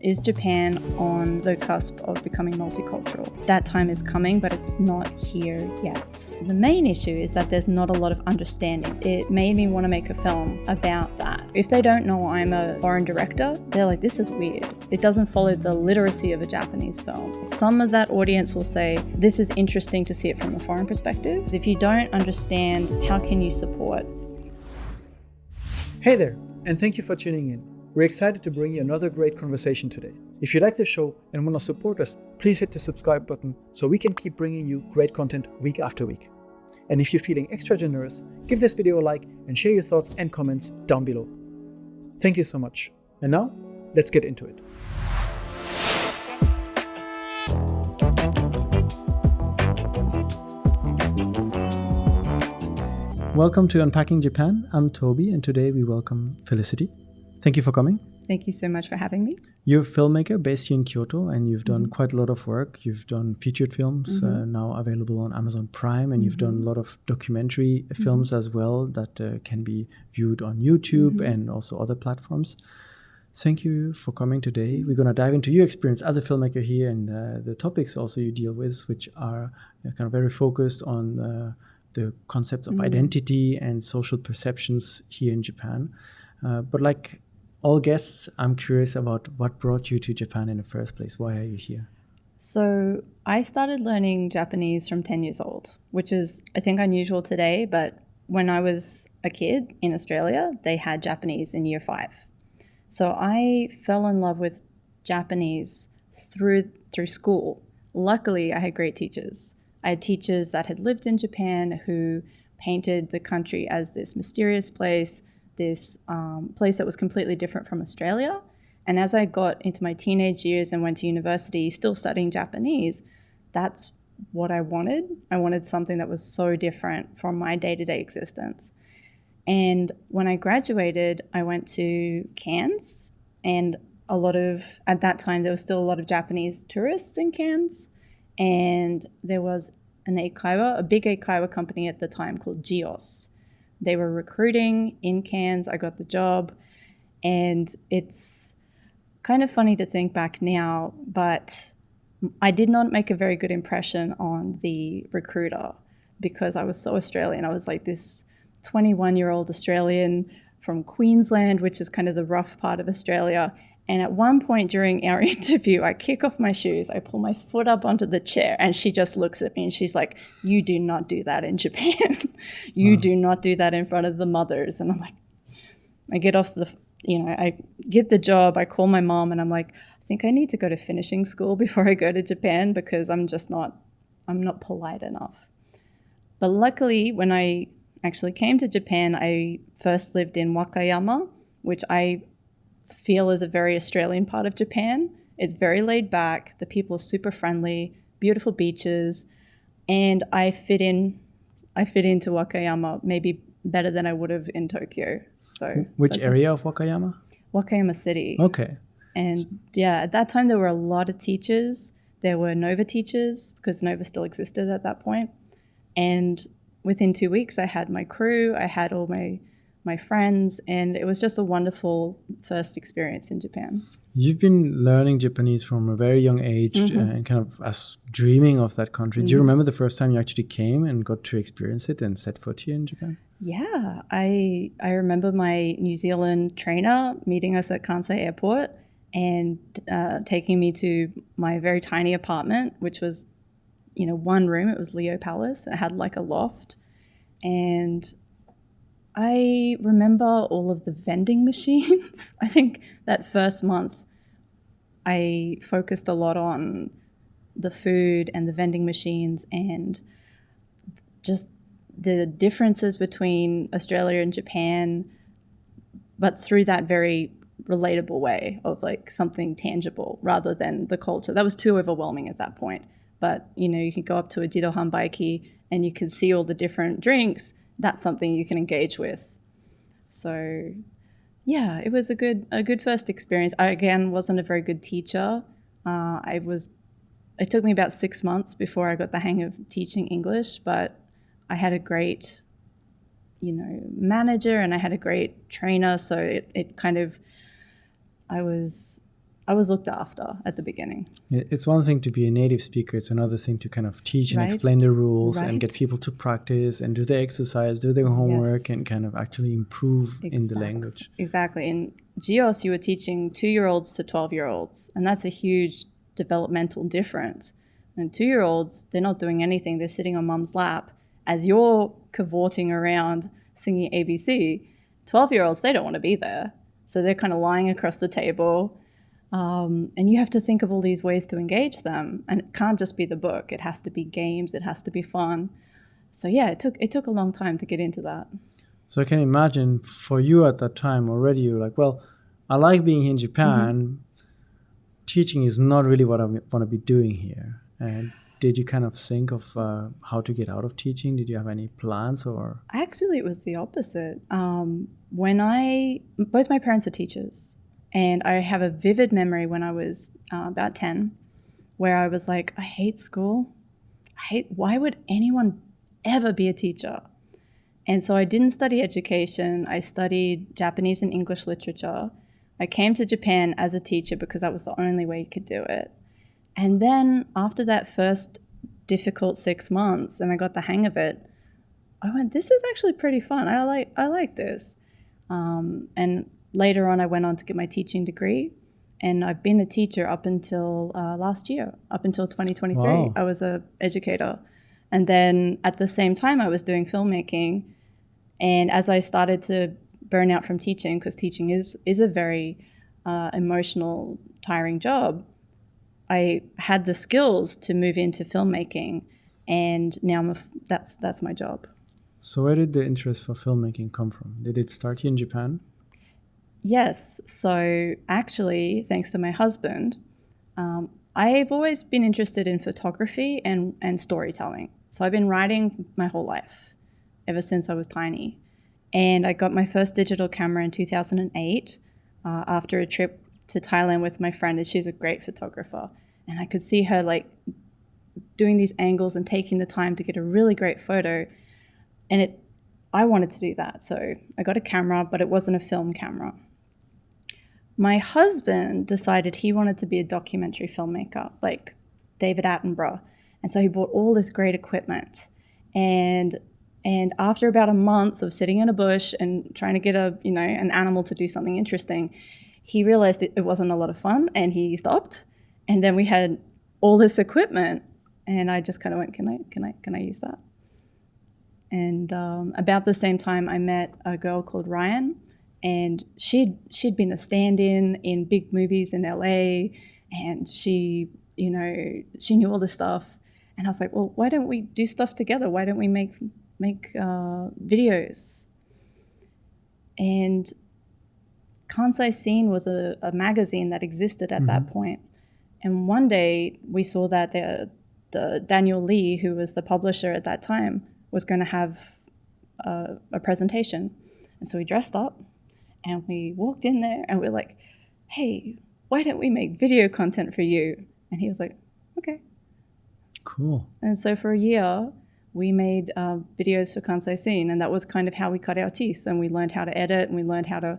Is Japan on the cusp of becoming multicultural? That time is coming, but it's not here yet. The main issue is that there's not a lot of understanding. It made me want to make a film about that. If they don't know I'm a foreign director, they're like, this is weird. It doesn't follow the literacy of a Japanese film. Some of that audience will say, this is interesting to see it from a foreign perspective. If you don't understand, how can you support? Hey there, and thank you for tuning in. We're excited to bring you another great conversation today. If you like the show and want to support us, please hit the subscribe button so we can keep bringing you great content week after week. And if you're feeling extra generous, give this video a like and share your thoughts and comments down below. Thank you so much. And now, let's get into it. Welcome to Unpacking Japan. I'm Toby, and today we welcome Felicity. Thank you for coming. Thank you so much for having me. You're a filmmaker based here in Kyoto, and you've done quite a lot of work. You've done featured films, now available on Amazon Prime, and you've done a lot of documentary films as well that can be viewed on YouTube and also other platforms. Thank you for coming today. We're going to dive into your experience as a filmmaker here and the topics also you deal with, which are kind of very focused on the concepts of identity and social perceptions here in Japan. But like all guests, I'm curious about what brought you to Japan in the first place. Why are you here? So I started learning Japanese from 10 years old, which is, I think, unusual today. But when I was a kid in Australia, they had Japanese in year 5. So I fell in love with Japanese through school. Luckily, I had great teachers. I had teachers that had lived in Japan who painted the country as this mysterious place, this place that was completely different from Australia. And as I got into my teenage years and went to university, still studying Japanese, that's what I wanted. I wanted something that was so different from my day-to-day existence. And when I graduated, I went to Cairns, and at that time, there was still a lot of Japanese tourists in Cairns. And there was a big eikaiwa company at the time called GEOS. They were recruiting in Cairns. I got the job, and it's kind of funny to think back now, but I did not make a very good impression on the recruiter because I was so Australian. I was like this 21-year-old Australian from Queensland, which is kind of the rough part of Australia. And at one point during our interview, I kick off my shoes, I pull my foot up onto the chair, and she just looks at me and she's like, you do not do that in Japan. You do not do that in front of the mothers. And I'm like, I get off I get the job, I call my mom, and I'm like, I think I need to go to finishing school before I go to Japan because I'm not polite enough. But luckily, when I actually came to Japan, I first lived in Wakayama, which I feel is a very Australian part of Japan. It's very laid back. The people are super friendly, beautiful beaches, and I fit into Wakayama maybe better than I would have in Tokyo. So which area of Wakayama? Wakayama City. Okay. And yeah, at that time there were a lot of teachers. There were Nova teachers because Nova still existed at that point. And within 2 weeks I had my crew, I had all my friends, and it was just a wonderful first experience in Japan. You've been learning Japanese from a very young age and kind of as dreaming of that country. Do you remember the first time you actually came and got to experience it and set foot here in Japan? Yeah, I remember my New Zealand trainer meeting us at Kansai Airport and taking me to my very tiny apartment, which was, one room. It was Leo Palace. It had like a loft, and I remember all of the vending machines. I think that first month I focused a lot on the food and the vending machines and just the differences between Australia and Japan, but through that very relatable way of like something tangible rather than the culture. That was too overwhelming at that point. But, you can go up to a Jido Hanbaiki and you can see all the different drinks. That's something you can engage with. So yeah, it was a good first experience. I, again, wasn't a very good teacher. It took me about 6 months before I got the hang of teaching English, but I had a great, manager and I had a great trainer. So it kind of, I was I was looked after at the beginning. It's one thing to be a native speaker. It's another thing to kind of teach and Right. explain the rules Right. and get people to practice and do their exercise, do their homework, Yes. and kind of actually improve in the language. Exactly. In GEOS, you were teaching 2-year-olds to 12-year-olds, and that's a huge developmental difference. And 2-year-olds, they're not doing anything. They're sitting on mum's lap as you're cavorting around singing ABC. 12-year-olds, they don't want to be there. So they're kind of lying across the table. And you have to think of all these ways to engage them. And it can't just be the book. It has to be games. It has to be fun. So yeah, it took a long time to get into that. So I can imagine for you at that time already, you're like, well, I like being here in Japan. Teaching is not really what I want to be doing here. And did you kind of think of how to get out of teaching? Did you have any plans or? Actually, it was the opposite. Both my parents are teachers. And I have a vivid memory when I was about 10, where I was like, I hate school. Why would anyone ever be a teacher? And so I didn't study education. I studied Japanese and English literature. I came to Japan as a teacher because that was the only way you could do it. And then after that first difficult 6 months and I got the hang of it, I went, this is actually pretty fun. I like this. And later on, I went on to get my teaching degree, and I've been a teacher up until last year, up until 2023. Wow. I was an educator. And then at the same time, I was doing filmmaking. And as I started to burn out from teaching, because teaching is a very emotional, tiring job, I had the skills to move into filmmaking. And now that's my job. So where did the interest for filmmaking come from? Did it start here in Japan? Yes. So actually, thanks to my husband, I've always been interested in photography and storytelling. So I've been writing my whole life, ever since I was tiny. And I got my first digital camera in 2008 after a trip to Thailand with my friend, and she's a great photographer. And I could see her like doing these angles and taking the time to get a really great photo. And I wanted to do that. So I got a camera, but it wasn't a film camera. My husband decided he wanted to be a documentary filmmaker, like David Attenborough. And so he bought all this great equipment. And after about a month of sitting in a bush and trying to get an animal to do something interesting, he realized it wasn't a lot of fun, and he stopped. And then we had all this equipment, and I just kind of went, can I use that? And about the same time, I met a girl called Ryan, and she'd been a stand-in in big movies in LA, and she knew all this stuff. And I was like, well, why don't we do stuff together? Why don't we make videos? And Kansai Scene was a magazine that existed at that point. And one day we saw that the Daniel Lee, who was the publisher at that time, was going to have a presentation. And so we dressed up and we walked in there and we're like, hey, why don't we make video content for you? And he was like, okay. Cool. And so for a year, we made videos for Kansai Scene, and that was kind of how we cut our teeth. And we learned how to edit, and we learned how to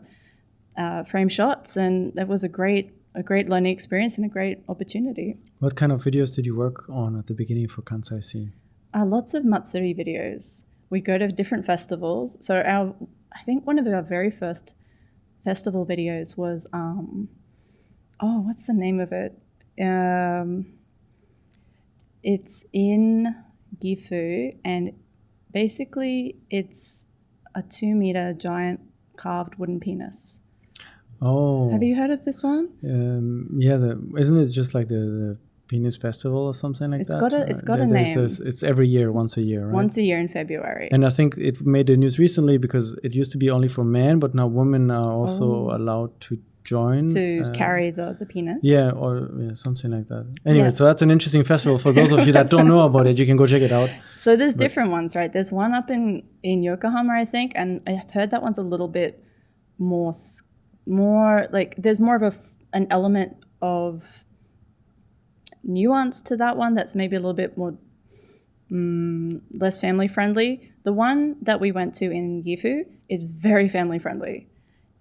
frame shots, and that was a great learning experience and a great opportunity. What kind of videos did you work on at the beginning for Kansai Scene? Lots of Matsuri videos. We'd go to different festivals. So I think one of our very first festival videos was, what's the name of it? It's in Gifu, and basically it's a 2-meter giant carved wooden penis. Oh. Have you heard of this one? Yeah, isn't it just like the Penis Festival or something like that? It's got a name. It's every year, once a year, right? Once a year in February. And I think it made the news recently because it used to be only for men, but now women are also allowed to join. To carry the penis. Yeah, or something like that. Anyway, so that's an interesting festival. For those of you that don't know about it, you can go check it out. So there's different ones, right? There's one up in Yokohama, I think, and I've heard that one's a little bit more like there's more of an element of nuance to that one that's maybe a little bit more less family friendly. The one that we went to in Gifu is very family friendly.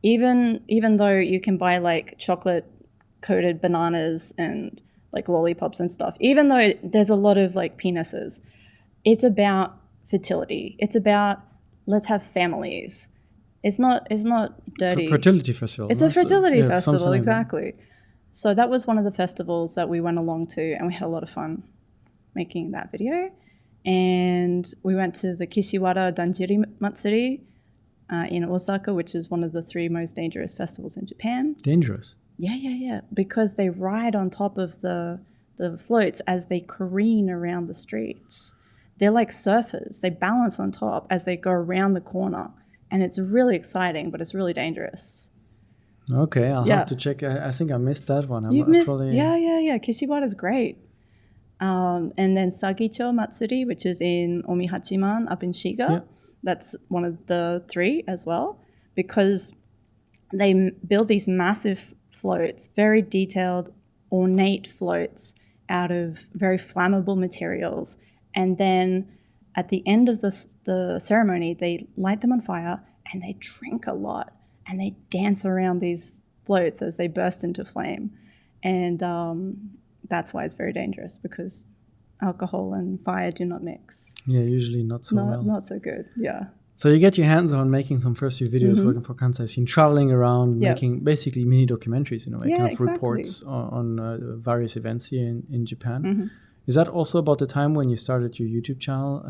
Even though you can buy like chocolate coated bananas and like lollipops and stuff. Even though there's a lot of like penises, it's about fertility. It's about let's have families. It's not dirty. Fertility festival. It's a fertility festival, like exactly. So that was one of the festivals that we went along to, and we had a lot of fun making that video. And we went to the Kishiwara Danjiri Matsuri in Osaka, which is one of the 3 most dangerous festivals in Japan. Dangerous? Yeah. Because they ride on top of the floats as they careen around the streets. They're like surfers. They balance on top as they go around the corner. And it's really exciting, but it's really dangerous. Okay, I'll have to check. I think I missed that one. You've missed? Yeah. Kishiwara's great. And then Sagicho Matsuri, which is in Omihachiman up in Shiga. Yeah. That's one of the 3 as well, because they build these massive floats, very detailed, ornate floats out of very flammable materials. And then at the end of the ceremony, they light them on fire and they drink a lot and they dance around these floats as they burst into flame. And that's why it's very dangerous, because alcohol and fire do not mix. Yeah, usually not so well. Not so good, yeah. So you get your hands on making some first few videos, working for Kansai Scene, traveling around, making basically mini documentaries in a way, kind of reports on various events here in Japan. Is that also about the time when you started your YouTube channel,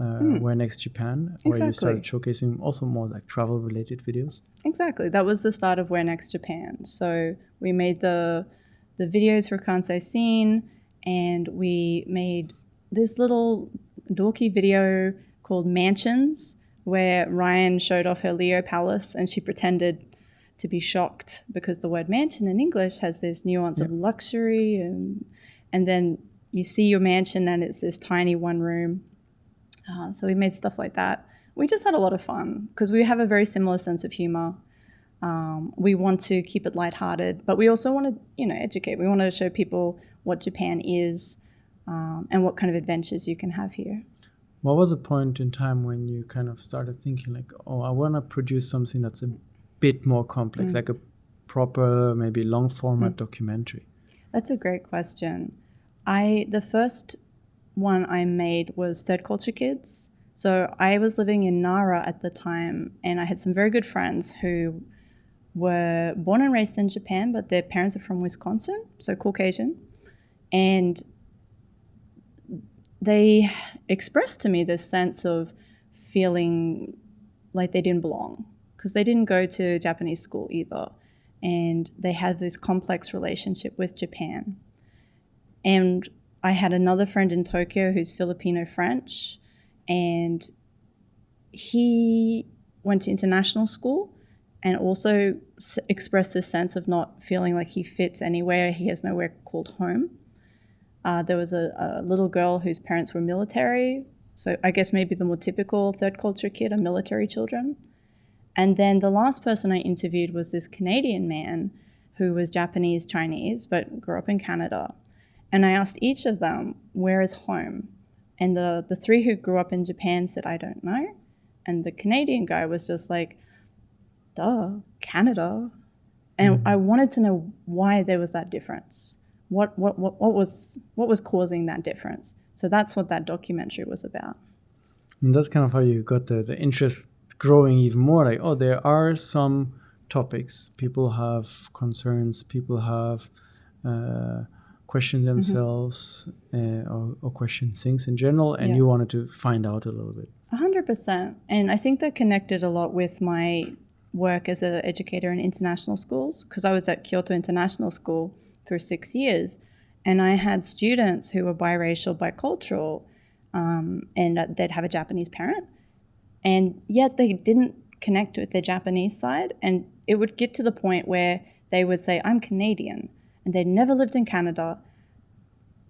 Where Next Japan, where you started showcasing also more like travel-related videos? Exactly. That was the start of Where Next Japan. So we made the videos for Kansai Scene, and we made this little dorky video called Mansions, where Ryan showed off her Leo palace and she pretended to be shocked because the word mansion in English has this nuance of luxury, and then you see your mansion and it's this tiny one room. So we made stuff like that. We just had a lot of fun because we have a very similar sense of humor. We want to keep it lighthearted, but we also want to, educate. We want to show people what Japan is and what kind of adventures you can have here. What was a point in time when you kind of started thinking like, I want to produce something that's a bit more complex, like a proper, maybe long format documentary? That's a great question. The first one I made was Third Culture Kids. So I was living in Nara at the time, and I had some very good friends who were born and raised in Japan, but their parents are from Wisconsin, so Caucasian. And they expressed to me this sense of feeling like they didn't belong because they didn't go to Japanese school either. And they had this complex relationship with Japan. And I had another friend in Tokyo who's Filipino-French, and he went to international school and also expressed this sense of not feeling like he fits anywhere. He has nowhere called home. There was a little girl whose parents were military, so I guess maybe the more typical third culture kid are military children. And then the last person I interviewed was this Canadian man who was Japanese Chinese but grew up in Canada. And I asked each of them, where is home? And the 3 who grew up in Japan said, I don't know. And the Canadian guy was just like, duh, Canada. And I wanted to know why there was that difference. What was causing that difference? So that's what that documentary was about. And that's kind of how you got the interest growing even more. Like, there are some topics. People have concerns. People have question themselves or question things in general. And you wanted to find out a little bit. 100%. And I think that connected a lot with my work as an educator in international schools, because I was at Kyoto International School for 6 years, and I had students who were biracial, bicultural, and they'd have a Japanese parent, and yet they didn't connect with their Japanese side, and it would get to the point where they would say, I'm Canadian, and they'd never lived in Canada,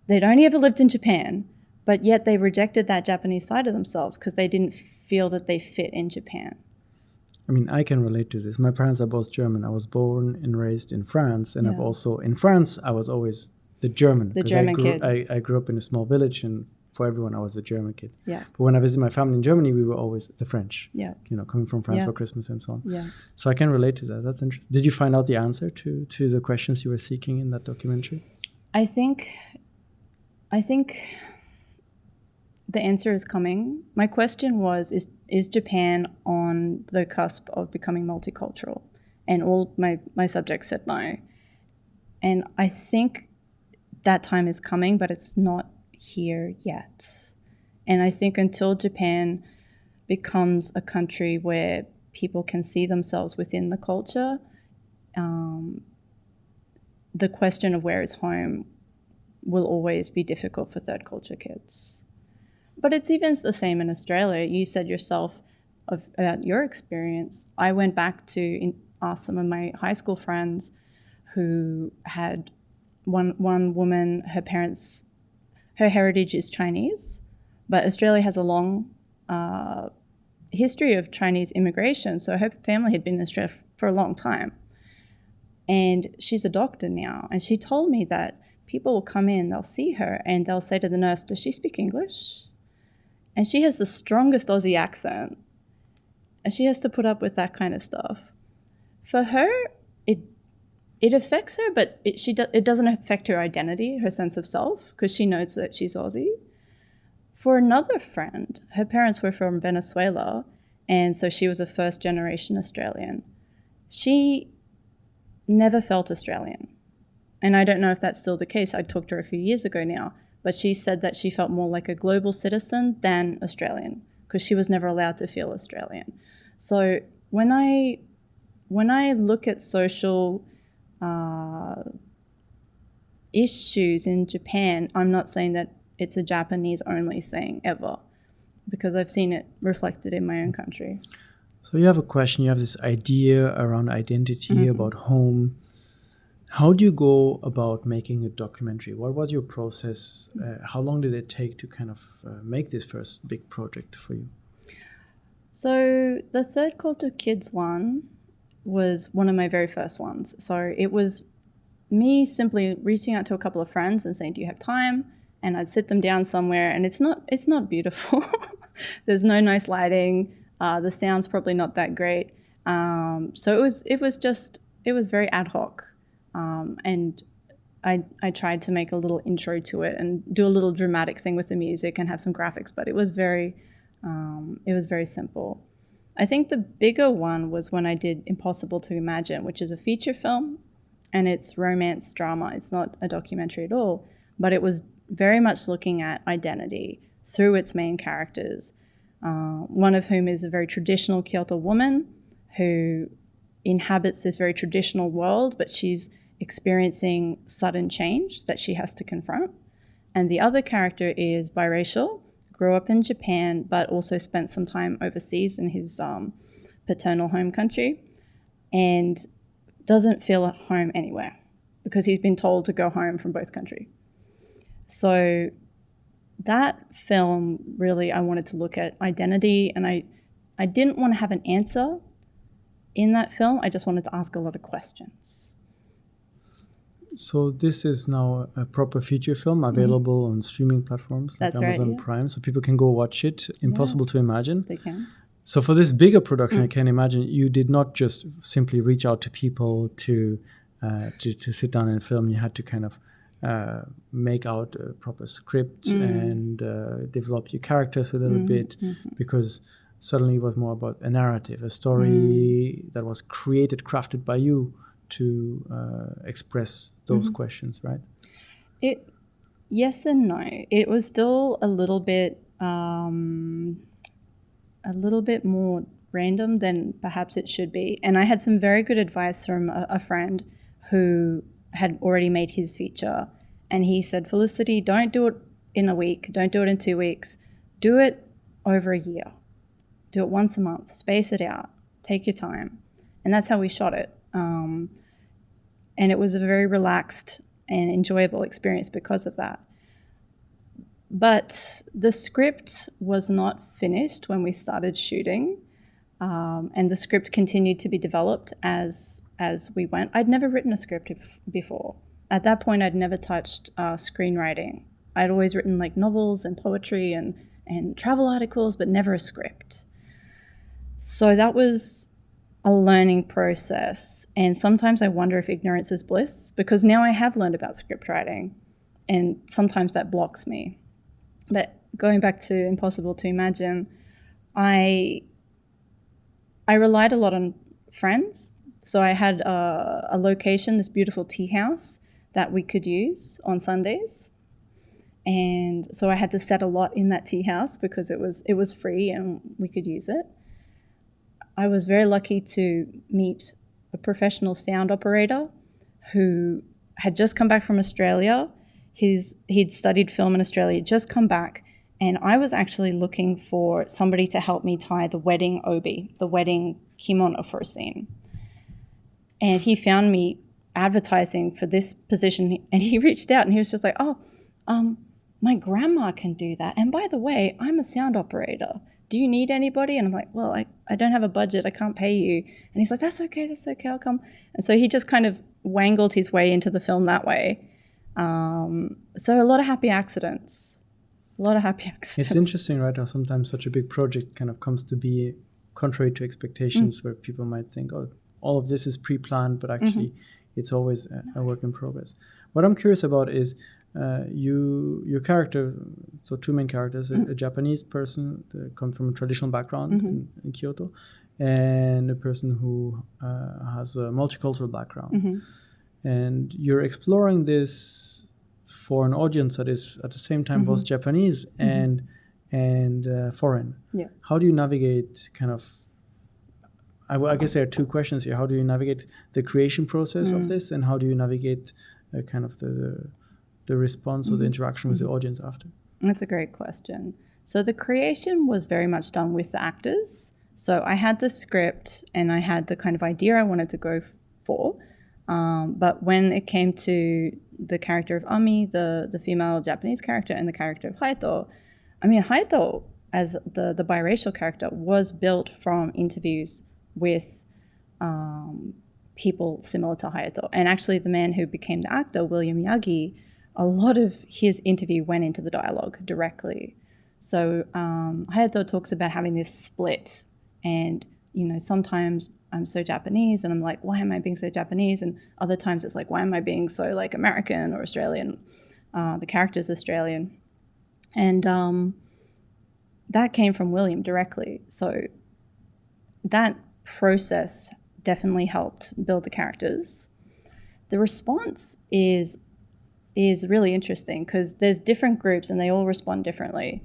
they'd only ever lived in Japan, but yet they rejected that Japanese side of themselves because they didn't feel that they fit in Japan. I mean, I can relate to this. My parents are both German. I was born and raised in France, and I've also, in France, I was always the German. The German kid. I grew up in a small village, and for everyone, I was a German kid. Yeah. But when I visited my family in Germany, we were always the French. Yeah. You know, coming from France for Christmas and so on. Yeah. So I can relate to that. That's interesting. Did you find out the answer to the questions you were seeking in that documentary? I think the answer is coming. My question was, is Japan on the cusp of becoming multicultural? And all my subjects said no. And I think that time is coming, but it's not here yet. And I think until Japan becomes a country where people can see themselves within the culture, the question of where is home will always be difficult for third culture kids. But it's even the same in Australia. You said yourself about your experience. I went back to ask some of my high school friends who had one woman, her heritage is Chinese, but Australia has a long history of Chinese immigration, so her family had been in Australia for a long time. And she's a doctor now, and she told me that people will come in, they'll see her, and they'll say to the nurse, does she speak English? And she has the strongest Aussie accent, and she has to put up with that kind of stuff. For her, it affects her, but it doesn't affect her identity, her sense of self, because she knows that she's Aussie. For another friend, her parents were from Venezuela, and so she was a first-generation Australian. She never felt Australian. And I don't know if that's still the case. I talked to her a few years ago now, but she said that she felt more like a global citizen than Australian, because she was never allowed to feel Australian. So when I look at social issues in Japan, I'm not saying that it's a Japanese only thing ever, because I've seen it reflected in my own country. So you have a question, you have this idea around identity, about home. How do you go about making a documentary? What was your process? How long did it take to kind of make this first big project for you? So the Third Culture Kids one was one of my very first ones. So it was me simply reaching out to a couple of friends and saying, do you have time? And I'd sit them down somewhere, and it's not beautiful. There's no nice lighting. The sound's probably not that great. So it was very ad hoc. And I tried to make a little intro to it and do a little dramatic thing with the music and have some graphics, but it was very simple. I think the bigger one was when I did Impossible to Imagine, which is a feature film, and it's romance drama. It's not a documentary at all, but it was very much looking at identity through its main characters, one of whom is a very traditional Kyoto woman who inhabits this very traditional world, but she's experiencing sudden change that she has to confront. And the other character is biracial, grew up in Japan, but also spent some time overseas in his paternal home country, and doesn't feel at home anywhere because he's been told to go home from both countries. So that film, really, I wanted to look at identity, and I didn't want to have an answer in that film. I just wanted to ask a lot of questions. So this is now a proper feature film available on streaming platforms like Amazon Prime, so people can go watch it. Impossible to Imagine. They can. So for this bigger production, I can imagine you did not just simply reach out to people to sit down and film. You had to kind of make out a proper script and develop your characters a little bit, because suddenly it was more about a narrative, a story that was crafted by you to express those questions, right? Yes and no. It was still a little bit more random than perhaps it should be. And I had some very good advice from a friend who had already made his feature. And he said, Felicity, don't do it in a week. Don't do it in 2 weeks. Do it over a year. Do it once a month. Space it out. Take your time. And that's how we shot it. And it was a very relaxed and enjoyable experience because of that. But the script was not finished when we started shooting, and the script continued to be developed as we went. I'd never written a script before. At that point, I'd never touched screenwriting I'd always written like novels and poetry and travel articles, but never a script. So that was a learning process. And sometimes I wonder if ignorance is bliss, because now I have learned about script writing, and sometimes that blocks me. But going back to Impossible to Imagine, I relied a lot on friends. So I had a location, this beautiful tea house that we could use on Sundays. And so I had to set a lot in that tea house because it was free and we could use it. I was very lucky to meet a professional sound operator who had just come back from Australia. He'd studied film in Australia, just come back, and I was actually looking for somebody to help me tie the wedding obi, the wedding kimono for a scene. And he found me advertising for this position, and he reached out and he was just like, my grandma can do that. And by the way, I'm a sound operator. Do you need anybody? And I'm like, well, I don't have a budget. I can't pay you. And he's like, that's okay, I'll come. And so he just kind of wangled his way into the film that way. So a lot of happy accidents. It's interesting, right, how sometimes such a big project kind of comes to be contrary to expectations, where people might think, oh, all of this is pre-planned, but actually it's always a work in progress. What I'm curious about is your character, so two main characters, a Japanese person that comes from a traditional background in Kyoto, and a person who has a multicultural background. And you're exploring this for an audience that is at the same time both Japanese and foreign. Yeah. How do you navigate kind of, I guess there are two questions here. How do you navigate the creation process of this, and how do you navigate kind of the response or the interaction with the audience after? That's a great question. So the creation was very much done with the actors. So I had the script and I had the kind of idea I wanted to go for. But when it came to the character of Ami, the female Japanese character, and the character of Hayato, Hayato as the biracial character was built from interviews with people similar to Hayato. And actually the man who became the actor, William Yagi, a lot of his interview went into the dialogue directly. So Hayato talks about having this split, and sometimes I'm so Japanese and I'm like, why am I being so Japanese? And other times it's like, why am I being so like American or Australian? The character's Australian. And that came from William directly. So that process definitely helped build the characters. The response is really interesting because there's different groups and they all respond differently.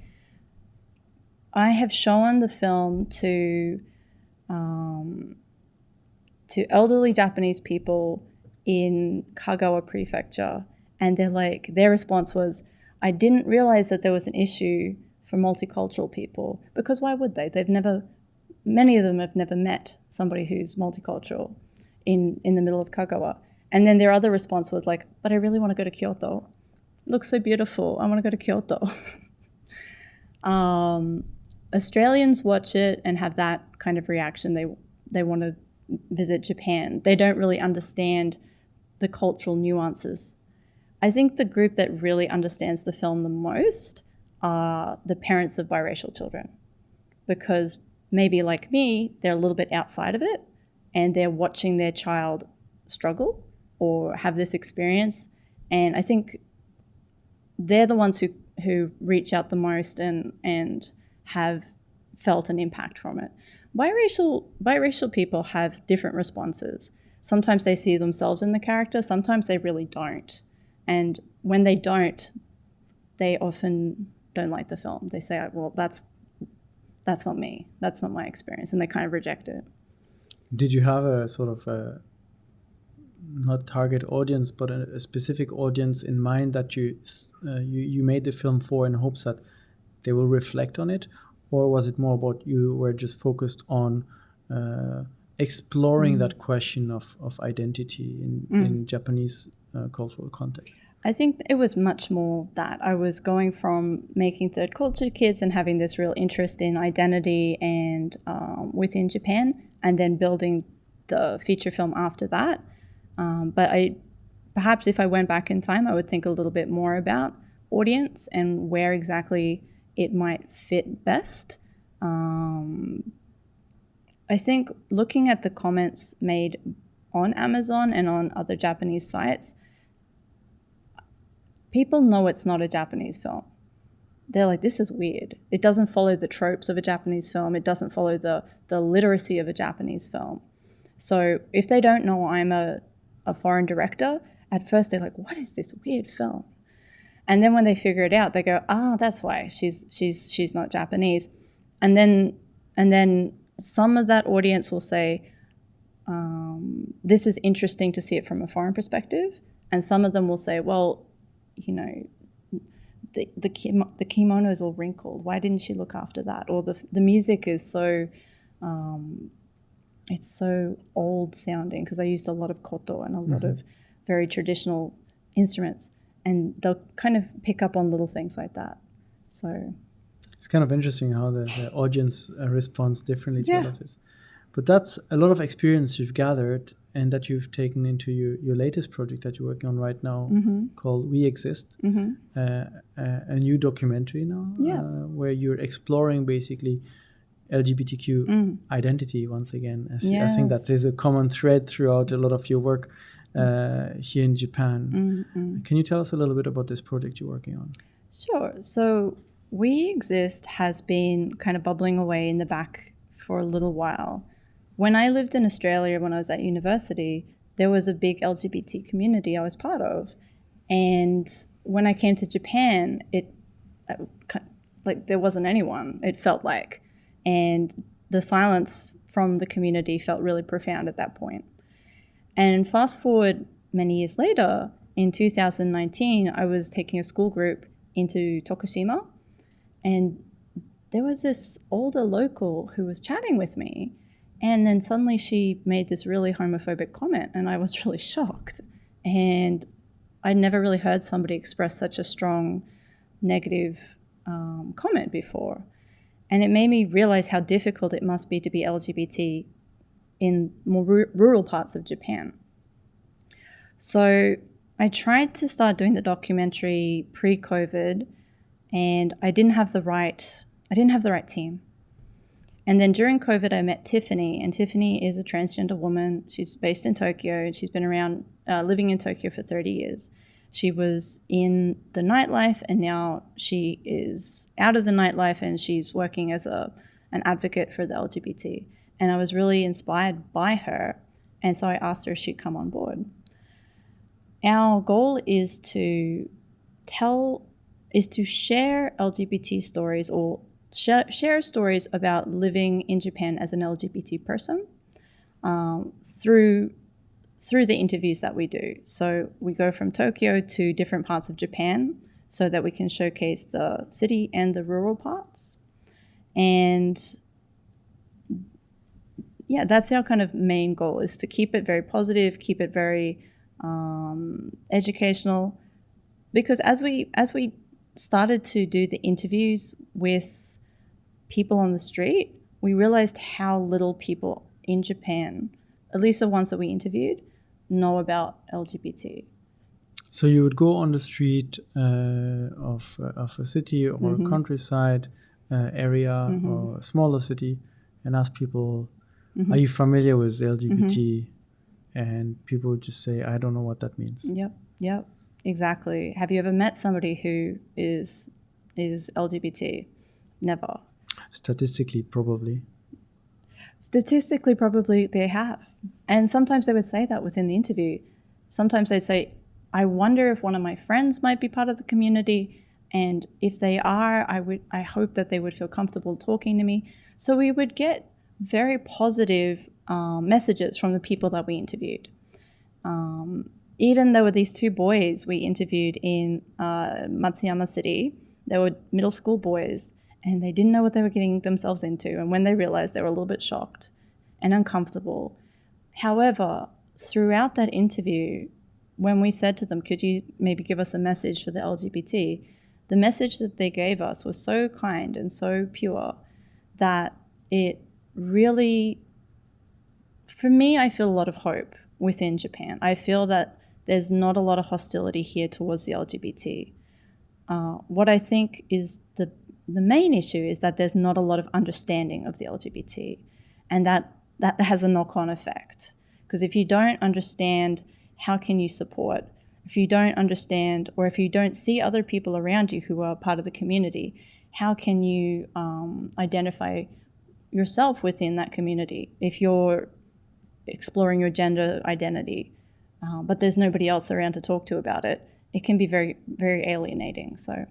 I have shown the film to elderly Japanese people in Kagawa Prefecture, and their response was, I didn't realize that there was an issue for multicultural people, because why would they? Many of them have never met somebody who's multicultural in the middle of Kagawa. And then their other response was like, but I really want to go to Kyoto. It looks so beautiful. I want to go to Kyoto. Australians watch it and have that kind of reaction. They want to visit Japan. They don't really understand the cultural nuances. I think the group that really understands the film the most are the parents of biracial children, because maybe like me, they're a little bit outside of it and they're watching their child struggle or have this experience. And I think they're the ones who reach out the most and have felt an impact from it. Biracial people have different responses. Sometimes they see themselves in the character, sometimes they really don't. And when they don't, they often don't like the film. They say, well, that's not me. That's not my experience. And they kind of reject it. Did you have a sort of not target audience, but a specific audience in mind that you made the film for in hopes that they will reflect on it? Or was it more about you were just focused on exploring that question of identity in Japanese cultural context? I think it was much more that. I was going from making third culture kids and having this real interest in identity and within Japan, and then building the feature film after that. But perhaps if I went back in time, I would think a little bit more about audience and where exactly it might fit best. I think looking at the comments made on Amazon and on other Japanese sites, people know it's not a Japanese film. They're like, this is weird. It doesn't follow the tropes of a Japanese film. It doesn't follow the literacy of a Japanese film. So if they don't know I'm a foreign director, at first they're like, what is this weird film? And then when they figure it out, they go, that's why she's not Japanese. And then some of that audience will say, this is interesting to see it from a foreign perspective. And some of them will say, well, you know, the kimono is all wrinkled. Why didn't she look after that? Or the music is so, it's so old sounding, because I used a lot of koto and a lot of very traditional instruments. And they'll kind of pick up on little things like that. So it's kind of interesting how the audience responds differently to all of this. But that's a lot of experience you've gathered and that you've taken into your latest project that you're working on right now, called We Exist, a new documentary now, where you're exploring basically LGBTQ identity once again. I think that is a common thread throughout a lot of your work here in Japan. Can you tell us a little bit about this project you're working on? Sure. So We Exist has been kind of bubbling away in the back for a little while. When I lived in Australia, when I was at university, there was a big LGBT community I was part of. And when I came to Japan, there wasn't anyone, it felt like. And the silence from the community felt really profound at that point. And fast forward many years later, in 2019, I was taking a school group into Tokushima, and there was this older local who was chatting with me, and then suddenly she made this really homophobic comment, and I was really shocked. And I'd never really heard somebody express such a strong negative comment before. And it made me realize how difficult it must be to be LGBT in more rural parts of Japan. So I tried to start doing the documentary pre-COVID, and I didn't have the right team. And then during COVID, I met Tiffany, and Tiffany is a transgender woman. She's based in Tokyo, and she's been around living in Tokyo for 30 years. She was in the nightlife, and now she is out of the nightlife, and she's working as an advocate for the LGBT. And I was really inspired by her, and so I asked her if she'd come on board. Our goal is to share LGBT stories, or share stories about living in Japan as an LGBT person through the interviews that we do. So we go from Tokyo to different parts of Japan so that we can showcase the city and the rural parts. And yeah, that's our kind of main goal, is to keep it very positive, keep it very educational. Because as we started to do the interviews with people on the street, we realized how little people in Japan, at least the ones that we interviewed, know about LGBT. So you would go on the street of a city or a countryside area or a smaller city and ask people, are you familiar with LGBT? And people would just say, I don't know what that means. Yep, exactly. Have you ever met somebody who is LGBT? Never. Statistically, probably they have. And sometimes they would say that within the interview. Sometimes they'd say, I wonder if one of my friends might be part of the community, and if they are, I hope that they would feel comfortable talking to me. So we would get very positive messages from the people that we interviewed. Even there were these two boys we interviewed in Matsuyama City. They were middle school boys, and they didn't know what they were getting themselves into. And when they realized, they were a little bit shocked and uncomfortable. However, throughout that interview, when we said to them, could you maybe give us a message for the LGBT, the message that they gave us was so kind and so pure that it really, for me, I feel a lot of hope within Japan. I feel that there's not a lot of hostility here towards the LGBT. what I think is the main issue is that there's not a lot of understanding of the LGBT, and that has a knock-on effect. Because if you don't understand, how can you support? If you don't understand, or if you don't see other people around you who are part of the community, how can you identify yourself within that community? If you're exploring your gender identity, but there's nobody else around to talk to about it, it can be very, very alienating. So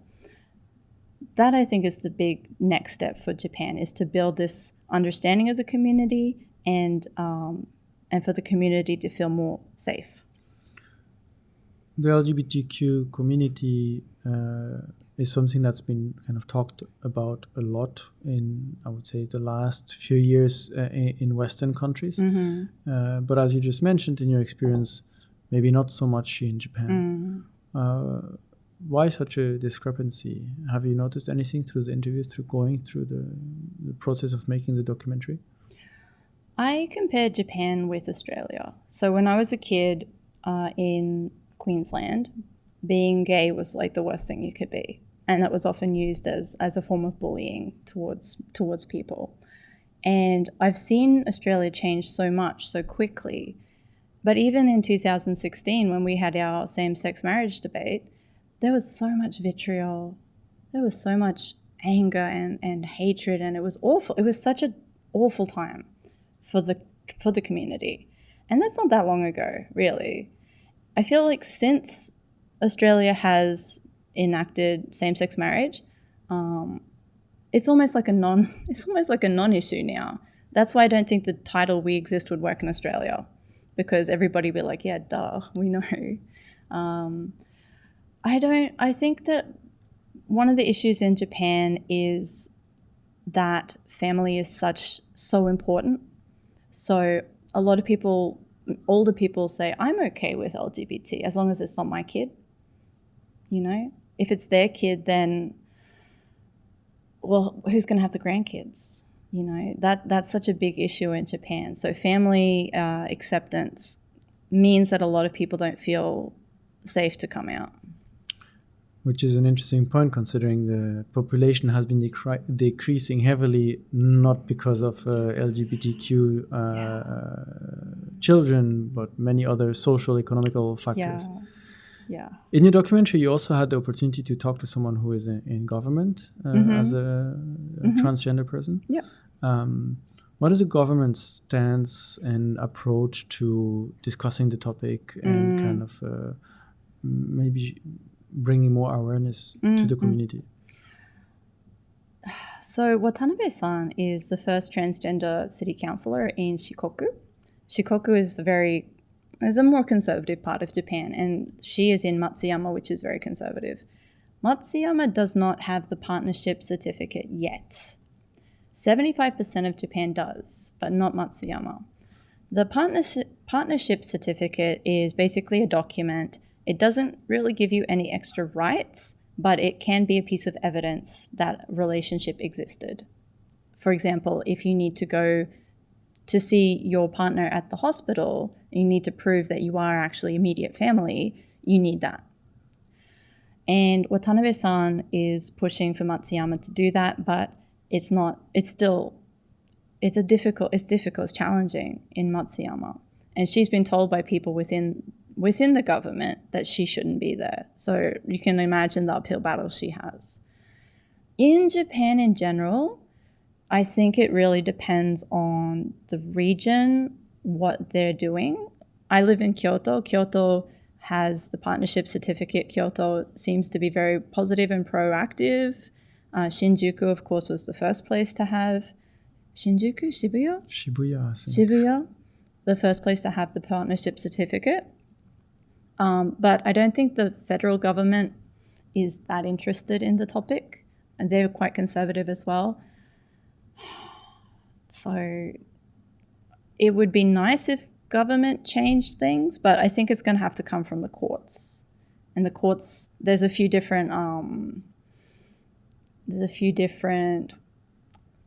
that, I think, is the big next step for Japan, is to build this understanding of the community and for the community to feel more safe. The LGBTQ community is something that's been kind of talked about a lot in, I would say, the last few years in Western countries. Mm-hmm. But as you just mentioned, in your experience, maybe not so much in Japan. Why such a discrepancy? Have you noticed anything through the interviews, through going through the process of making the documentary? I compared Japan with Australia. So when I was a kid in Queensland, being gay was like the worst thing you could be. And that was often used as a form of bullying towards people. And I've seen Australia change so much so quickly. But even in 2016, when we had our same-sex marriage debate, there was so much vitriol. There was so much anger and hatred, and it was awful. It was such an awful time for the community. And that's not that long ago, really. I feel like since Australia has enacted same-sex marriage, it's almost like a non-issue now. That's why I don't think the title "We Exist" would work in Australia, because everybody would be like, yeah, duh, we know. I think that one of the issues in Japan is that family is so important. So a lot of people, older people, say, I'm okay with LGBT as long as it's not my kid. You know, if it's their kid, then, well, who's going to have the grandkids? You know, that's such a big issue in Japan. So family acceptance means that a lot of people don't feel safe to come out. Which is an interesting point, considering the population has been decreasing heavily, not because of LGBTQ children, but many other social, economical factors. Yeah. In your documentary, you also had the opportunity to talk to someone who is in government as a transgender person. Yeah. What is the government's stance and approach to discussing the topic and kind of maybe bringing more awareness to the community? So Watanabe-san is the first transgender city councillor in Shikoku. Shikoku is a more conservative part of Japan, and she is in Matsuyama, which is very conservative. Matsuyama does not have the partnership certificate yet. 75% of Japan does, but not Matsuyama. The partnership certificate is basically a document. It doesn't really give you any extra rights, but it can be a piece of evidence that a relationship existed. For example, if you need to go to see your partner at the hospital, you need to prove that you are actually immediate family, you need that. And Watanabe-san is pushing for Matsuyama to do that, but it's difficult, it's challenging in Matsuyama. And she's been told by people within the government that she shouldn't be there. So you can imagine the uphill battle she has. In Japan in general, I think it really depends on the region, what they're doing. I live in Kyoto. Kyoto has the partnership certificate. Kyoto seems to be very positive and proactive. Shinjuku, of course, was the first place to have Shinjuku, Shibuya, Shibuya, the first place to have the partnership certificate. But I don't think the federal government is that interested in the topic, and they're quite conservative as well. So it would be nice if government changed things, but I think it's going to have to come from the courts. And the courts, there's a few different,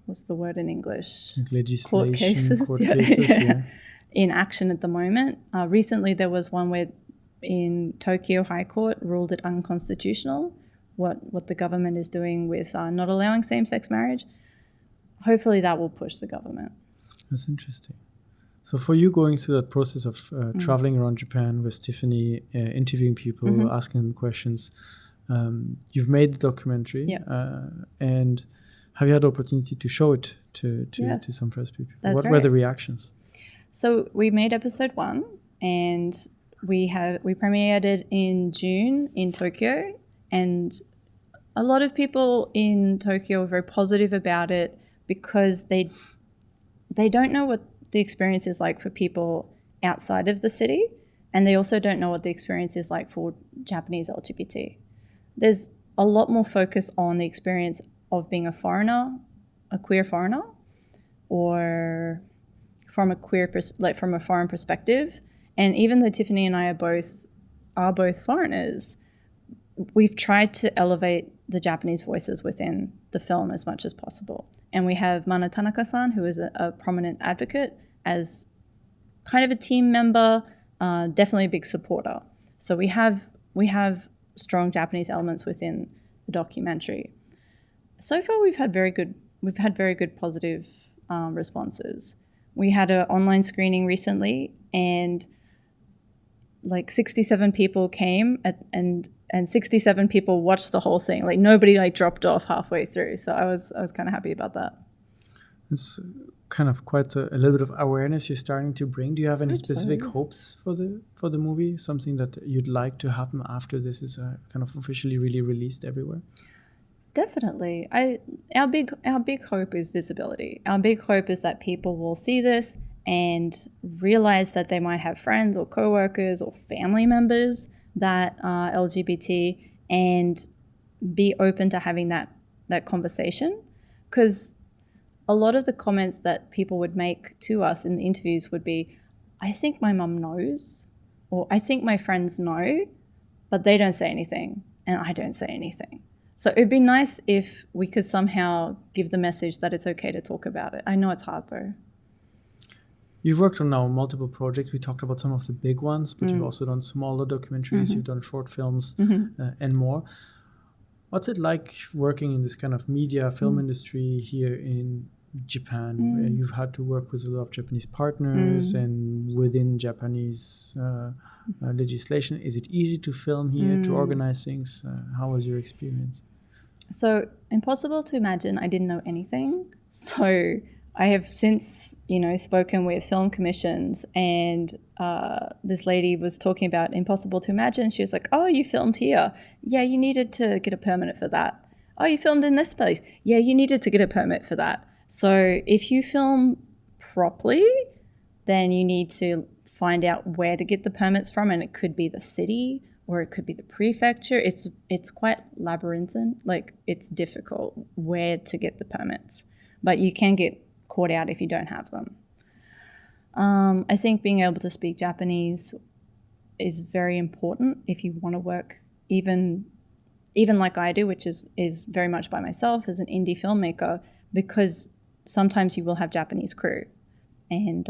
what's the word in English? Like legislation, court cases, in action at the moment. Recently there was one where in Tokyo High Court ruled it unconstitutional, what the government is doing with not allowing same-sex marriage, hopefully that will push the government. That's interesting. So for you, going through that process of traveling around Japan with Tiffany, interviewing people, asking them questions, you've made the documentary, and have you had the opportunity to show it to some first people? What were the reactions? So we made episode 1, and we premiered it in June in Tokyo, and a lot of people in Tokyo were very positive about it because they don't know what the experience is like for people outside of the city, and they also don't know what the experience is like for Japanese LGBT. There's a lot more focus on the experience of being a foreigner, a queer foreigner, or from a from a foreign perspective. And even though Tiffany and I are both foreigners, we've tried to elevate the Japanese voices within the film as much as possible. And we have Mana Tanaka-san, who is a prominent advocate, as kind of a team member, definitely a big supporter. So we have strong Japanese elements within the documentary. So far, we've had very good positive responses. We had an online screening recently, and like 67 people came and 67 people watched the whole thing. Like nobody dropped off halfway through. So I was kind of happy about that. It's kind of quite a little bit of awareness you're starting to bring. Do you have any specific hopes for the movie? Something that you'd like to happen after this is kind of officially really released everywhere? Definitely. Our big hope is visibility. Our big hope is that people will see this and realize that they might have friends or coworkers or family members that are LGBT and be open to having that conversation. Because a lot of the comments that people would make to us in the interviews would be, I think my mum knows, or I think my friends know, but they don't say anything and I don't say anything. So it'd be nice if we could somehow give the message that it's okay to talk about it. I know it's hard though. You've worked on now multiple projects. We talked about some of the big ones, but you've also done smaller documentaries, you've done short films and more. What's it like working in this kind of media film industry here in Japan? You've had to work with a lot of Japanese partners and within Japanese legislation. Is it easy to film here, to organize things? How was your experience? So impossible to imagine. I didn't know anything. So I have since, spoken with film commissions, and this lady was talking about impossible to imagine. She was like, oh, you filmed here. Yeah, you needed to get a permit for that. Oh, you filmed in this place. Yeah, you needed to get a permit for that. So if you film properly, then you need to find out where to get the permits from, and it could be the city or it could be the prefecture. It's quite labyrinthine. Like, it's difficult where to get the permits, but you can get caught out if you don't have them. I think being able to speak Japanese is very important if you want to work even like I do, which is very much by myself as an indie filmmaker, because sometimes you will have Japanese crew, and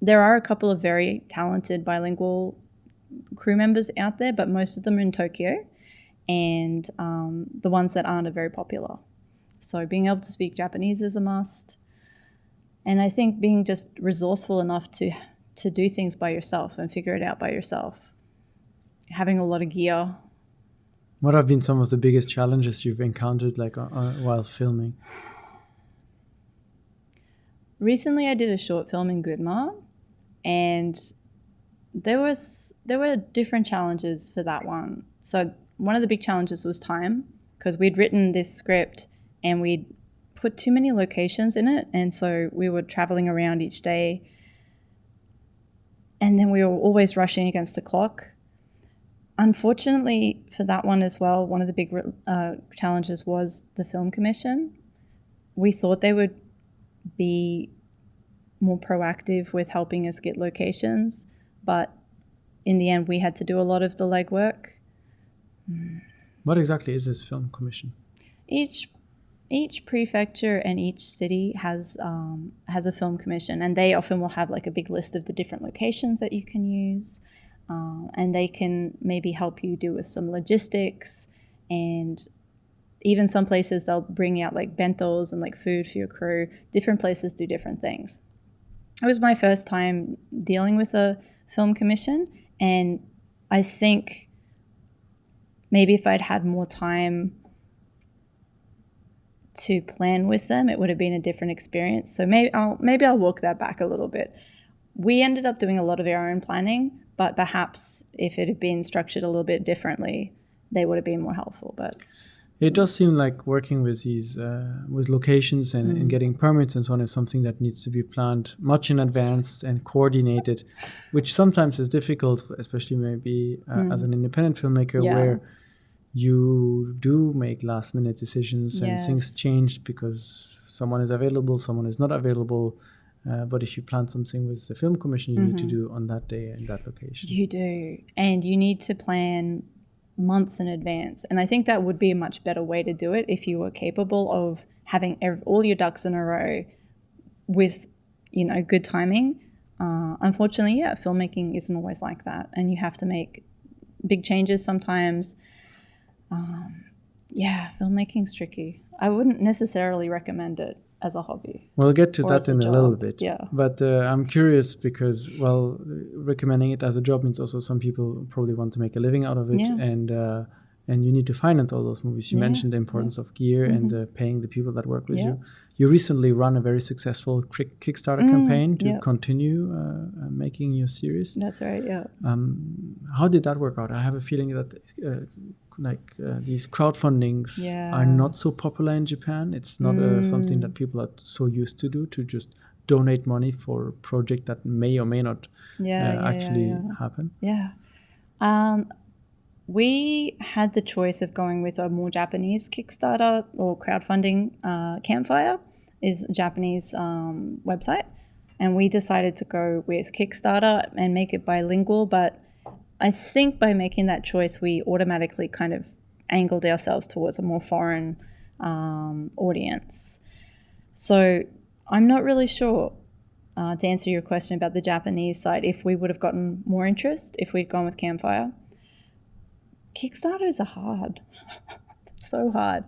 there are a couple of very talented bilingual crew members out there, but most of them are in Tokyo, and the ones that aren't are very popular. So being able to speak Japanese is a must. And I think being just resourceful enough to do things by yourself and figure it out by yourself. Having a lot of gear. What have been some of the biggest challenges you've encountered while filming? Recently I did a short film in Gunma, and there were different challenges for that one. So one of the big challenges was time, because we'd written this script and we'd put too many locations in it, and so we were traveling around each day, and then we were always rushing against the clock. Unfortunately for that one as well, one of the big challenges was the film commission. We thought they would be more proactive with helping us get locations, but in the end we had to do a lot of the legwork. What exactly is this film commission? Each prefecture and each city has a film commission, and they often will have like a big list of the different locations that you can use, and they can maybe help you do with some logistics And even some places they'll bring out like bentos and like food for your crew. Different places do different things. It was my first time dealing with a film commission, and I think maybe if I'd had more time to plan with them, it would have been a different experience. So maybe I'll walk that back a little bit. We ended up doing a lot of our own planning, but perhaps if it had been structured a little bit differently, they would have been more helpful. But it does seem like working with these with locations and getting permits and so on is something that needs to be planned much in advance and coordinated, which sometimes is difficult, especially maybe as an independent filmmaker, where you do make last minute decisions and things change because someone is available, someone is not available. But if you plan something with the film commission, you need to do on that day and that location. You do. And you need to plan months in advance. And I think that would be a much better way to do it if you were capable of having all your ducks in a row with, good timing. Unfortunately, filmmaking isn't always like that. And you have to make big changes sometimes. Filmmaking's tricky. I wouldn't necessarily recommend it as a hobby. We'll get to that in a little bit. Yeah. But I'm curious because, recommending it as a job means also some people probably want to make a living out of it. Yeah. And you need to finance all those movies. You mentioned the importance of gear and paying the people that work with you. You recently run a very successful Kickstarter campaign to continue making your series. That's right, yeah. How did that work out? I have a feeling that these crowdfundings are not so popular in Japan. It's not something that people are so used to do, to just donate money for a project that may or may not actually happen. Yeah. We had the choice of going with a more Japanese Kickstarter or crowdfunding. Campfire is a Japanese website. And we decided to go with Kickstarter and make it bilingual. But I think by making that choice, we automatically kind of angled ourselves towards a more foreign audience. So I'm not really sure, to answer your question about the Japanese side, if we would have gotten more interest if we'd gone with Campfire. Kickstarters are hard. It's so hard.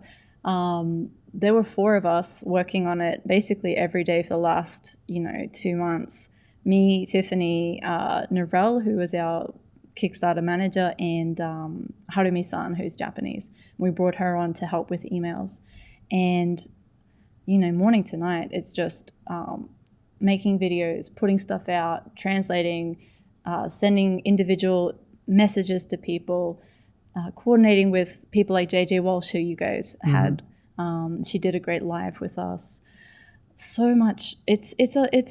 There were 4 of us working on it basically every day for the last, 2 months. Me, Tiffany, Narelle, who was our Kickstarter manager, and Harumi-san, who's Japanese. We brought her on to help with emails. And, morning to night, it's just making videos, putting stuff out, translating, sending individual messages to people, coordinating with people like JJ Walsh, who you guys had. She did a great live with us. So much. It's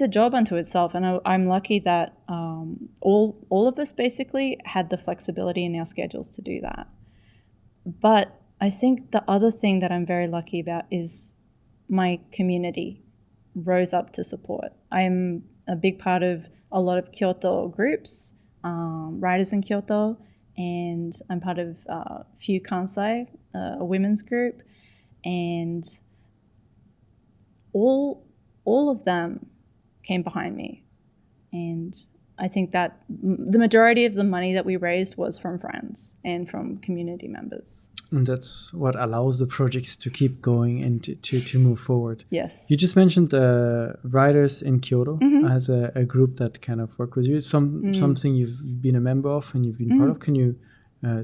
a job unto itself, and I'm lucky that all of us basically had the flexibility in our schedules to do that. But I think the other thing that I'm very lucky about is my community rose up to support. I'm a big part of a lot of Kyoto groups, writers in Kyoto, and I'm part of a few Kansai, a women's group, and all of them came behind me. And I think that the majority of the money that we raised was from friends and from community members. And that's what allows the projects to keep going and to move forward. Yes. You just mentioned the writers in Kyoto as a group that kind of work with you. Something you've been a member of and you've been part of. Can you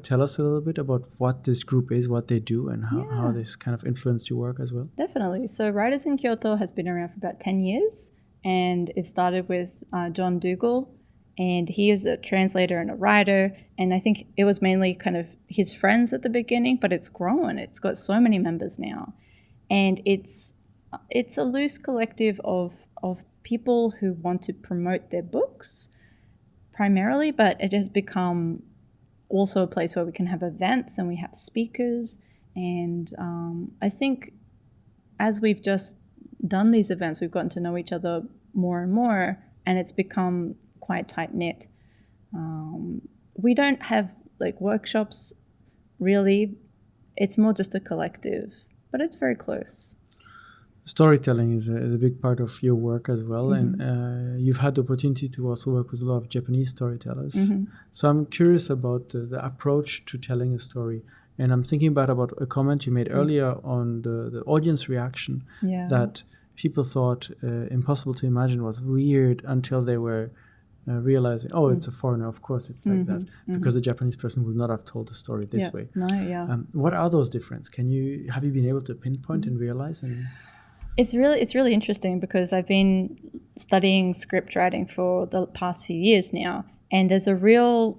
tell us a little bit about what this group is, what they do, and how this kind of influenced your work as well? Definitely. So Writers in Kyoto has been around for about 10 years, and it started with John Dougal, and he is a translator and a writer, and I think it was mainly kind of his friends at the beginning, but it's grown. It's got so many members now, and it's a loose collective of people who want to promote their books primarily, but it has become also a place where we can have events and we have speakers. And I think as we've just done these events, we've gotten to know each other more and more, and it's become quite tight-knit. We don't have workshops really. It's more just a collective, but it's very close. Storytelling is a big part of your work as well, and you've had the opportunity to also work with a lot of Japanese storytellers. So I'm curious about the approach to telling a story And I'm thinking about a comment you made earlier on the audience reaction, that people thought Impossible to Imagine was weird until they were realizing, oh, it's a foreigner, of course it's like that, because a Japanese person would not have told the story this way. What are those differences? Have you been able to pinpoint and realize? It's really interesting, because I've been studying script writing for the past few years now, and there's a real,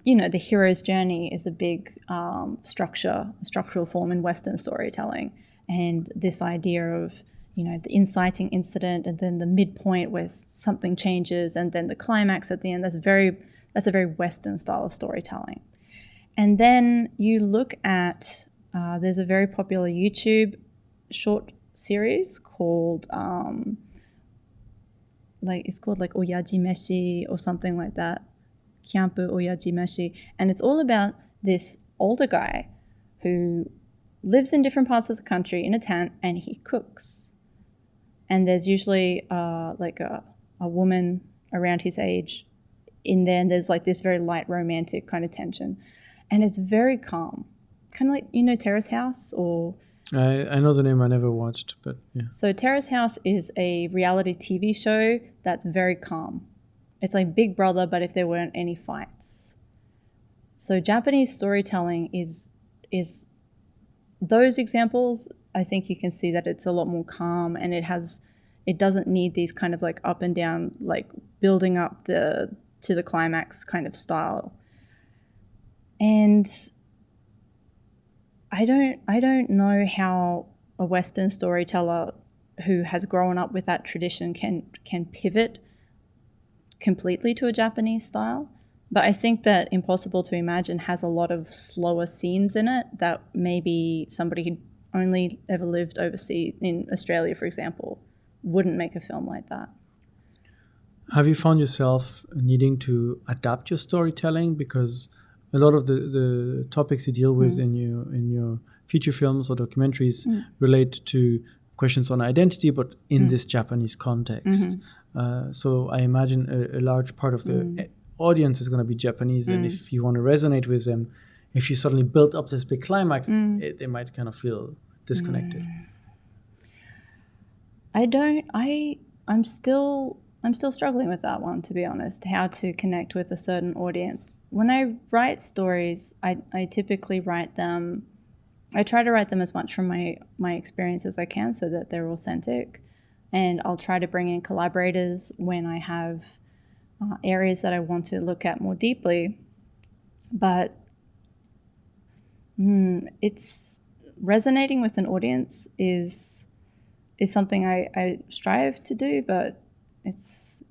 the hero's journey is a big structural form in Western storytelling, and this idea of the inciting incident, and then the midpoint where something changes, and then the climax at the end. That's a very Western style of storytelling. And then you look at there's a very popular YouTube short series called it's called Oyaji Meshi or something like that, Kyampu Oyaji Meshi, and it's all about this older guy who lives in different parts of the country in a tent, and he cooks. And there's usually a woman around his age in there, and there's this very light romantic kind of tension, and it's very calm, kind of like Terrace House or. I know the name, I never watched, but yeah. So Terrace House is a reality TV show that's very calm. It's like Big Brother, but if there weren't any fights. So Japanese storytelling is those examples. I think you can see that it's a lot more calm, and it doesn't need these kind of up and down, building up to the climax kind of style. And I don't know how a Western storyteller who has grown up with that tradition can pivot completely to a Japanese style. But I think that Impossible to Imagine has a lot of slower scenes in it that maybe somebody who only ever lived overseas in Australia, for example, wouldn't make a film like that. Have you found yourself needing to adapt your storytelling? Because a lot of the topics you deal with in your feature films or documentaries relate to questions on identity, but in this Japanese context. So I imagine a large part of the audience is going to be Japanese, and if you want to resonate with them, if you suddenly build up this big climax, they might kind of feel disconnected. I'm still struggling with that one, to be honest, how to connect with a certain audience. When I write stories, I typically write them, I try to write them as much from my experience as I can so that they're authentic. And I'll try to bring in collaborators when I have areas that I want to look at more deeply. But it's resonating with an audience is something I strive to do, but it's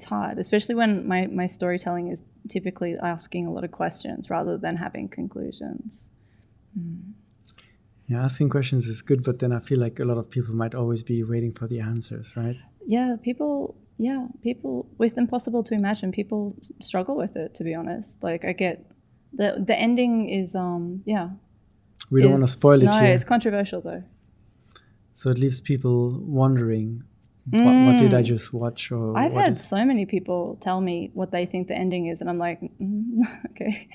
hard, especially when my storytelling is typically asking a lot of questions rather than having conclusions. Yeah, asking questions is good, but then I feel like a lot of people might always be waiting for the answers, right? Yeah, people with Impossible to Imagine, people struggle with it, to be honest. I get the ending is we don't want to spoil it here. No, it's controversial though. So it leaves people wondering, what did I just watch? Or I've had so many people tell me what they think the ending is, and I'm like, okay.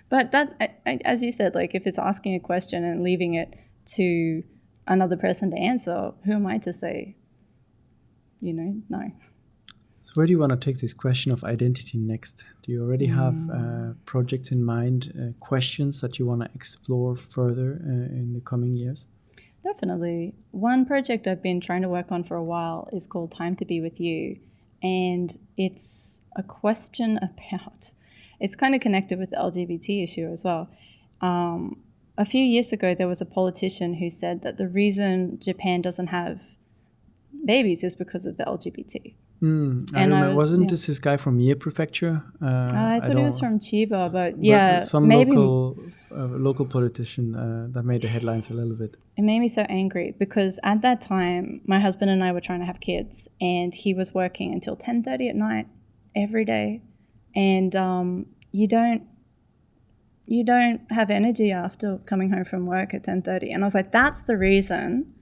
But that, as you said, if it's asking a question and leaving it to another person to answer, who am I to say, no. So where do you want to take this question of identity next? Do you already have projects in mind, questions that you want to explore further in the coming years? Definitely. One project I've been trying to work on for a while is called Time to Be With You. And it's a question about, it's kind of connected with the LGBT issue as well. A few years ago, there was a politician who said that the reason Japan doesn't have babies is because of the LGBT. I remember. Wasn't this guy from Mie Prefecture? I thought he was from Chiba, but some maybe local politician that made the headlines a little bit. It made me so angry because at that time, my husband and I were trying to have kids, and he was working until 10:30 at night every day, and you don't have energy after coming home from work at 10:30. And I was like, that's the reason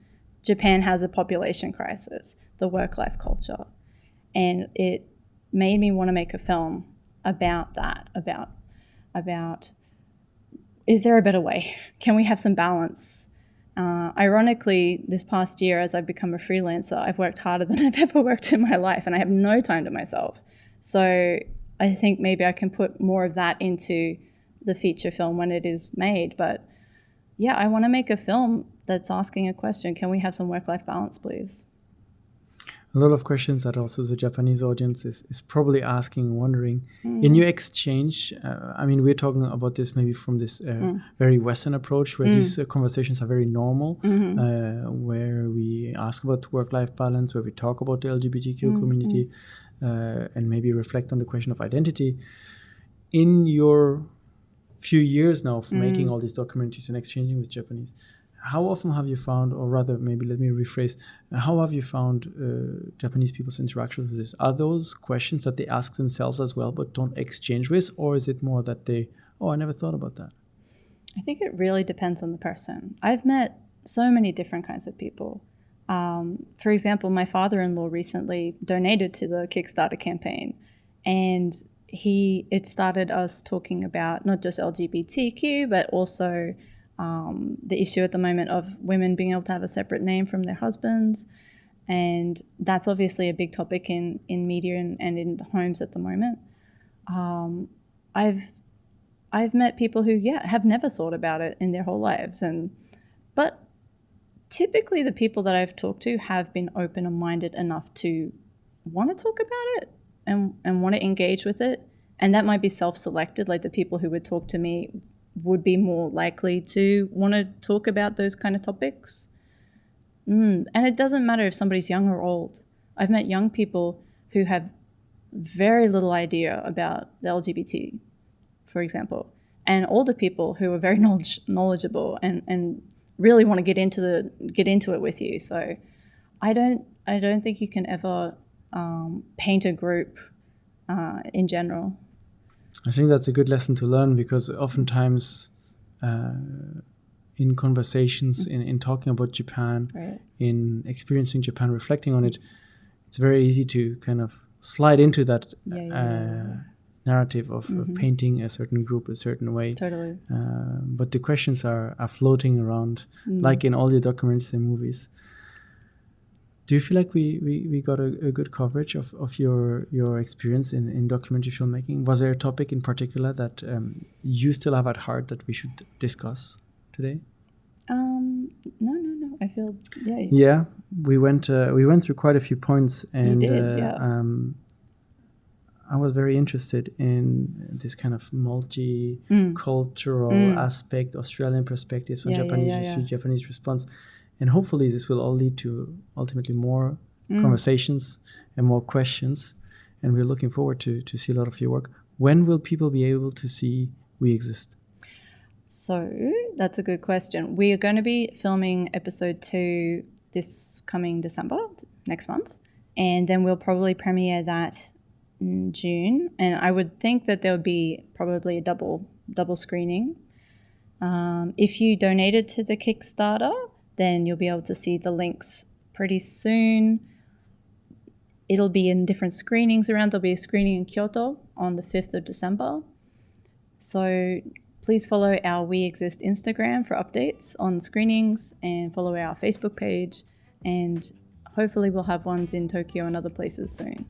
Japan has a population crisis, the work-life culture. And it made me want to make a film about that, about is there a better way? Can we have some balance? Ironically, this past year, as I've become a freelancer, I've worked harder than I've ever worked in my life, and I have no time to myself. So I think maybe I can put more of that into the feature film when it is made. But yeah, I want to make a film that's asking a question. Can we have some work-life balance, please? A lot of questions that also the Japanese audience is probably asking and wondering. In your exchange, I mean, we're talking about this maybe from this very Western approach where these conversations are very normal, where we ask about work-life balance, where we talk about the LGBTQ community, and maybe reflect on the question of identity. In your few years now of making all these documentaries and exchanging with Japanese, how often have you found, or rather, maybe let me rephrase, how have you found Japanese people's interactions with this? Are those questions that they ask themselves as well, but don't exchange with? Or is it more that they, I never thought about that? I think it really depends on the person. I've met so many different kinds of people. For example, my father-in-law recently donated to the Kickstarter campaign, and it started us talking about not just LGBTQ, but also the issue at the moment of women being able to have a separate name from their husbands. And that's obviously a big topic in media and in the homes at the moment. I've met people who, have never thought about it in their whole lives. But typically the people that I've talked to have been open and minded enough to want to talk about it and want to engage with it. And that might be self-selected, like the people who would talk to me would be more likely to want to talk about those kind of topics. And it doesn't matter if somebody's young or old. I've met young people who have very little idea about the LGBT, for example, and older people who are very knowledgeable and really want to get into it with you. So I don't think you can ever paint a group in general. I think that's a good lesson to learn, because oftentimes in conversations, in talking about Japan, right, in experiencing Japan, reflecting on it, it's very easy to kind of slide into that narrative of painting a certain group a certain way. Totally. But the questions are floating around, like in all your documentaries and movies. Do you feel like we got a good coverage of your experience in documentary filmmaking? Was there a topic in particular that you still have at heart that we should discuss today? No. I feel Yeah, we went through quite a few points, and you did, I was very interested in this kind of multicultural aspect, Australian perspectives on Japanese history, Japanese response. And hopefully this will all lead to ultimately more conversations and more questions. And we're looking forward to see a lot of your work. When will people be able to see We Exist? So that's a good question. We are going to be filming episode 2 this coming December, next month. And then we'll probably premiere that in June. And I would think that there would be probably a double screening. If you donated to the Kickstarter, then you'll be able to see the links pretty soon. It'll be in different screenings around. There'll be a screening in Kyoto on the 5th of December. So please follow our We Exist Instagram for updates on screenings, and follow our Facebook page. And hopefully we'll have ones in Tokyo and other places soon.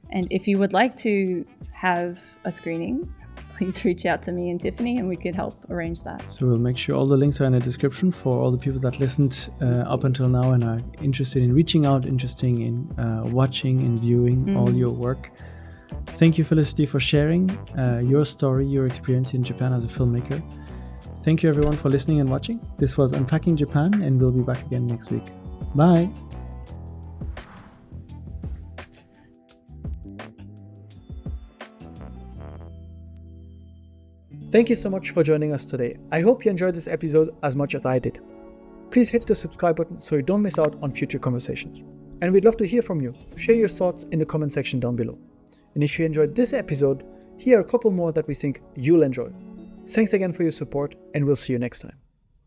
And if you would like to have a screening, please reach out to me and Tiffany, and we could help arrange that. So we'll make sure all the links are in the description for all the people that listened up until now and are interested in reaching out, interested in watching and viewing all your work. Thank you, Felicity, for sharing your story, your experience in Japan as a filmmaker. Thank you, everyone, for listening and watching. This was Unpacking Japan, and we'll be back again next week. Bye. Thank you so much for joining us today. I hope you enjoyed this episode as much as I did. Please hit the subscribe button so you don't miss out on future conversations. And we'd love to hear from you. Share your thoughts in the comment section down below. And if you enjoyed this episode, here are a couple more that we think you'll enjoy. Thanks again for your support, and we'll see you next time.